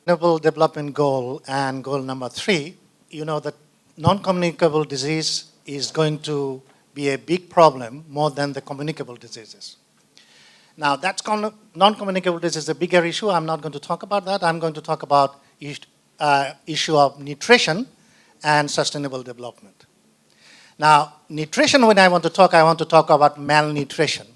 Sustainable Development Goal and goal number 3, you know that non-communicable disease is going to be a big problem more than the communicable diseases. Now, that's non-communicable disease is a bigger issue. I'm not going to talk about that. I'm going to talk about issue of nutrition and sustainable development. Now, nutrition, when I want to talk about malnutrition.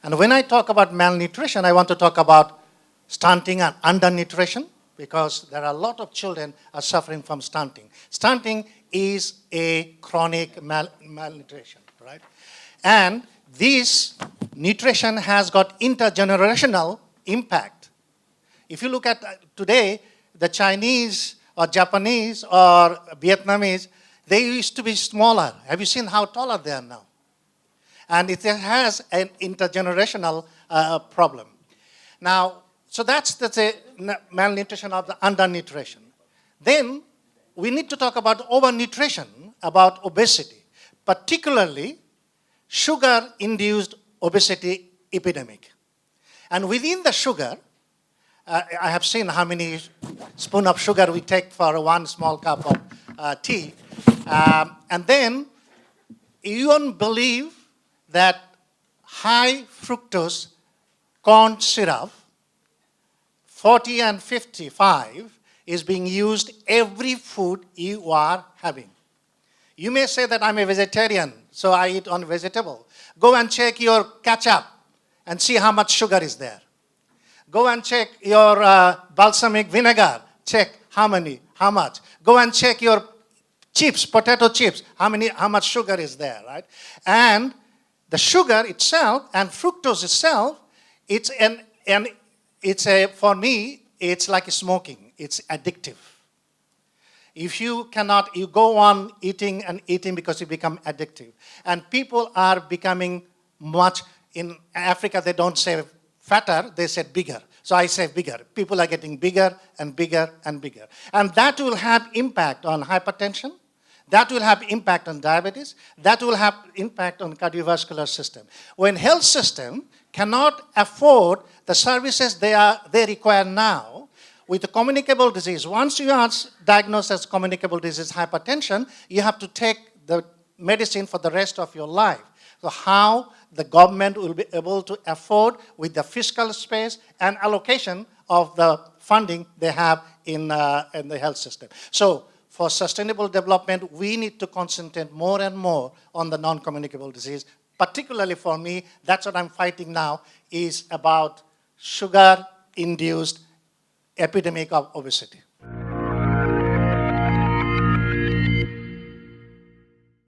And when I talk about malnutrition, I want to talk about stunting and undernutrition, because there are a lot of children are suffering from stunting. Stunting is a chronic malnutrition, right? And this nutrition has got intergenerational impact. If you look at today, the Chinese or Japanese or Vietnamese, they used to be smaller. Have you seen how taller they are now? And it has an intergenerational problem. Now, so that's a malnutrition of the undernutrition. Then we need to talk about overnutrition, about obesity, particularly sugar-induced obesity epidemic. And within the sugar, I have seen how many spoons of sugar we take for one small cup of tea. And then you won't believe that high fructose corn syrup, 40 and 55, is being used every food you are having. You may say that I'm a vegetarian, so I eat on vegetable. Go and check your ketchup and see how much sugar is there. Go and check your balsamic vinegar, check how much. Go and check your chips, potato chips, how much sugar is there, right? And the sugar itself and fructose itself, for me, it's like smoking. It's addictive. If you cannot, you go on eating and eating because you become addictive. And people are becoming much, in Africa they don't say fatter, they say bigger. So I say bigger. People are getting bigger and bigger and bigger. And that will have impact on hypertension. That will have impact on diabetes. That will have impact on cardiovascular system. When health system cannot afford the services they require now, with the communicable disease, once you are diagnosed as communicable disease hypertension, you have to take the medicine for the rest of your life. So how the government will be able to afford with the fiscal space and allocation of the funding they have in the health system. So for sustainable development, we need to concentrate more and more on the non-communicable disease. Particularly for me, that's what I'm fighting now, is about sugar-induced epidemic of obesity.